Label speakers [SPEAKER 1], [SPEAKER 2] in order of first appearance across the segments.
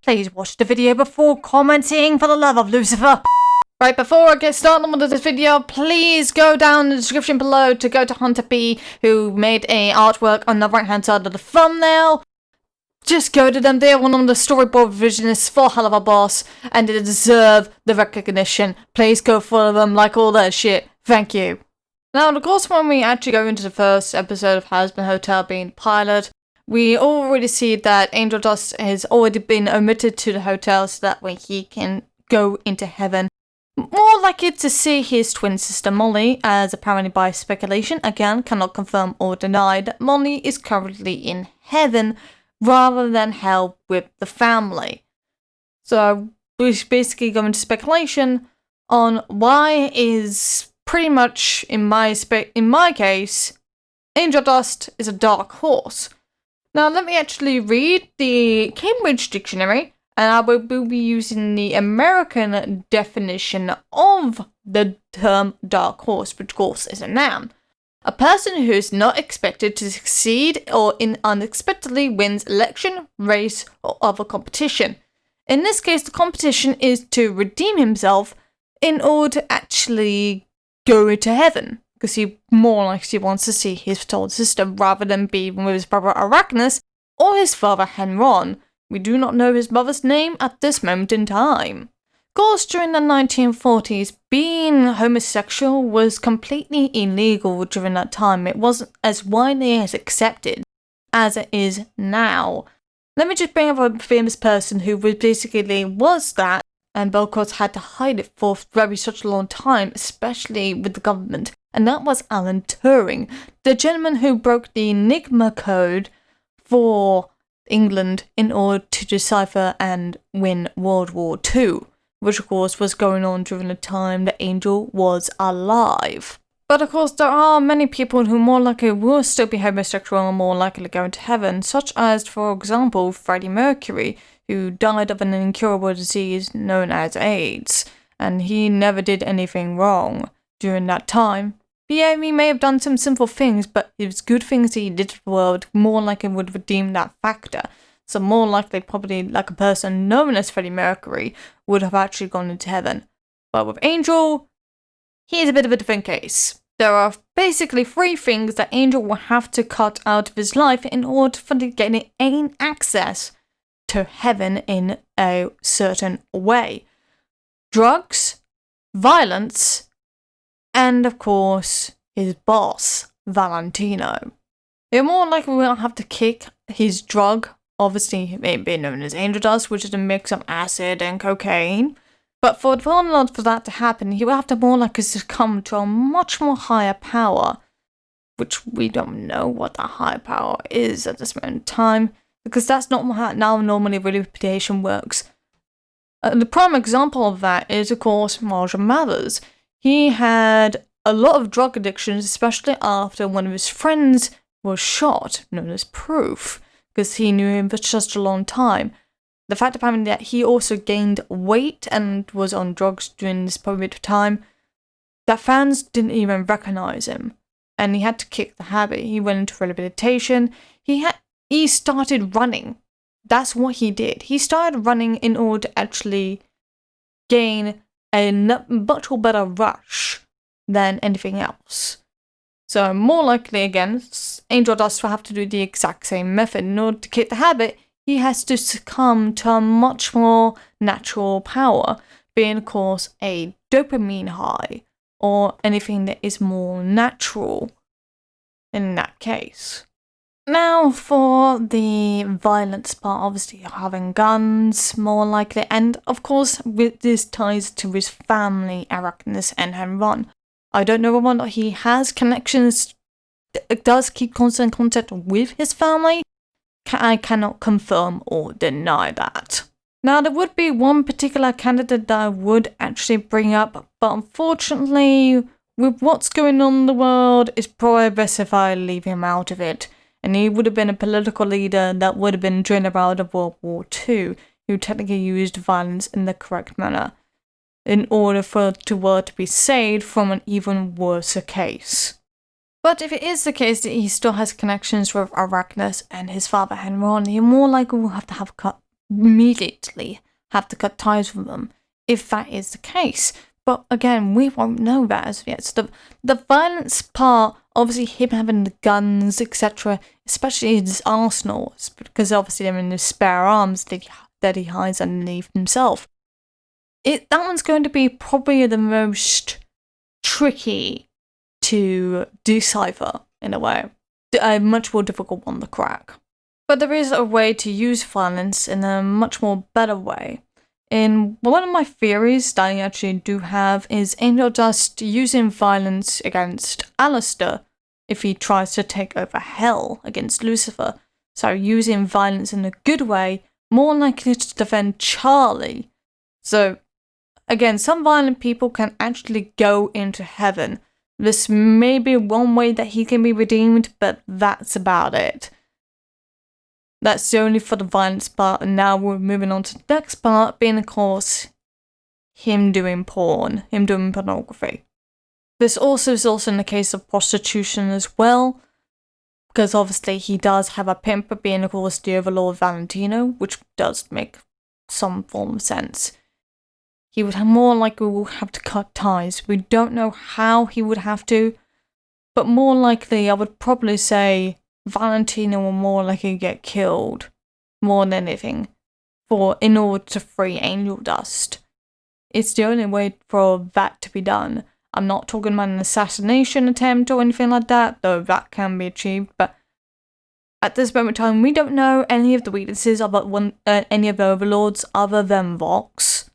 [SPEAKER 1] please watch the video before commenting, for the love of Lucifer. Right, before I get started with this video, please go down in the description below to go to Hunter P, who made a artwork on the right hand side of the thumbnail. Just go to them, they're one of the storyboard revisionists for Hell of a Boss, and they deserve the recognition. Please go follow them, like all that shit. Thank you. Now, of course, when we actually go into the first episode of Hazbin Hotel being pilot, we already see that Angel Dust has already been omitted to the hotel so that way he can go into heaven. More likely to see his twin sister Molly, as apparently by speculation, again, cannot confirm or deny that Molly is currently in heaven rather than hell with the family. So we're basically going to speculation on why is pretty much, in my case, Angel Dust is a dark horse. Now let me actually read the Cambridge Dictionary, and I will be using the American definition of the term dark horse, which of course is a noun. A person who is not expected to succeed or unexpectedly wins election, race, or other competition. In this case, the competition is to redeem himself in order to actually go into heaven, because he more likely wants to see his twin sister rather than be with his brother Arachnus or his father Henron. We do not know his mother's name at this moment in time. Of course, during the 1940s, being homosexual was completely illegal during that time. It wasn't as widely as accepted as it is now. Let me just bring up a famous person who basically was that, and of course had to hide it for such a long time, especially with the government, and that was Alan Turing, the gentleman who broke the Enigma code for England in order to decipher and win World War II, which of course was going on during the time that Angel was alive. But of course there are many people who more likely will still be homosexual and more likely to go into heaven, such as, for example, Freddie Mercury, who died of an incurable disease known as AIDS, and he never did anything wrong during that time. Yeah, he may have done some sinful things, but it was good things he did to the world, more likely would redeem that factor. So more likely, probably like a person known as Freddie Mercury would have actually gone into heaven. But with Angel, he's a bit of a different case. There are basically 3 things that Angel will have to cut out of his life in order for to gain access to heaven in a certain way. Drugs, violence, and of course, his boss, Valentino. He'll more likely will have to kick his drug, obviously maybe known as Angel Dust, which is a mix of acid and cocaine. But for that to happen, he will have to more likely succumb to a much more higher power, which we don't know what that higher power is at this moment in time, because that's not how normally reputation works. The prime example of that is, of course, Marshall Mathers. He had a lot of drug addictions, especially after one of his friends was shot, known as Proof, because he knew him for just a long time. The fact of having that he also gained weight and was on drugs during this period of time, that fans didn't even recognize him, and he had to kick the habit. He went into rehabilitation. He started running. That's what he did. He started running in order to actually gain a much better rush than anything else. So more likely, again, Angel Dust will have to do the exact same method. In order to kick the habit, he has to succumb to a much more natural power, being of course a dopamine high, or anything that is more natural in that case. Now for the violence part, obviously having guns, more likely, and of course with this ties to his family, Arachnus and Henron. I don't know whether he has connections, does keep constant contact with his family. I cannot confirm or deny that. Now there would be one particular candidate that I would actually bring up, but unfortunately with what's going on in the world, it's probably best if I leave him out of it. And he would have been a political leader that would have been during about of World War II, who technically used violence in the correct manner, in order for the world to be saved from an even worse case. But if it is the case that he still has connections with Arachnus and his father Henron, he more likely will have to have immediately have to cut ties with them, if that is the case. But again, we won't know that as of yet. So the violence part, obviously him having the guns, etc., especially his arsenal, because obviously they're in the spare arms that he hides underneath himself. That one's going to be probably the most tricky to decipher, in a way. A much more difficult one to crack. But there is a way to use violence in a much more better way. And one of my theories that I actually do have is Angel Dust using violence against Alistair if he tries to take over Hell against Lucifer. So using violence in a good way, more likely to defend Charlie. So, again, some violent people can actually go into heaven. This may be one way that he can be redeemed, but that's about it. That's only for the violence part, and now we're moving on to the next part, being, of course, him doing porn, him doing pornography. This also is also in the case of prostitution as well, because obviously he does have a pimp, being, of course, the Overlord Valentino, which does make some form of sense. He would have more likely will have to cut ties. We don't know how he would have to, but more likely I would probably say Valentino will more likely get killed more than anything in order to free Angel Dust. It's the only way for that to be done. I'm not talking about an assassination attempt or anything like that, though that can be achieved, but at this moment in time, we don't know any of the weaknesses of any of the overlords other than Vox.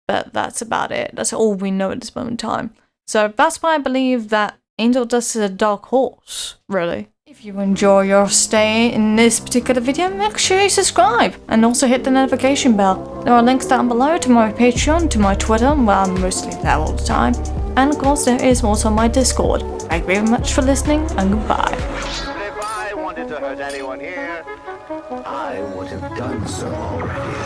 [SPEAKER 1] But that's about it. That's all we know at this moment in time. So that's why I believe that Angel Dust is a dark horse, really. If you enjoy your stay in this particular video, make sure you subscribe and also hit the notification bell. There are links down below to my Patreon, to my Twitter, where I'm mostly there all the time. And of course there is also my Discord. Thank you very much for listening, and goodbye.
[SPEAKER 2] If I wanted to hurt anyone here, I would have done so already.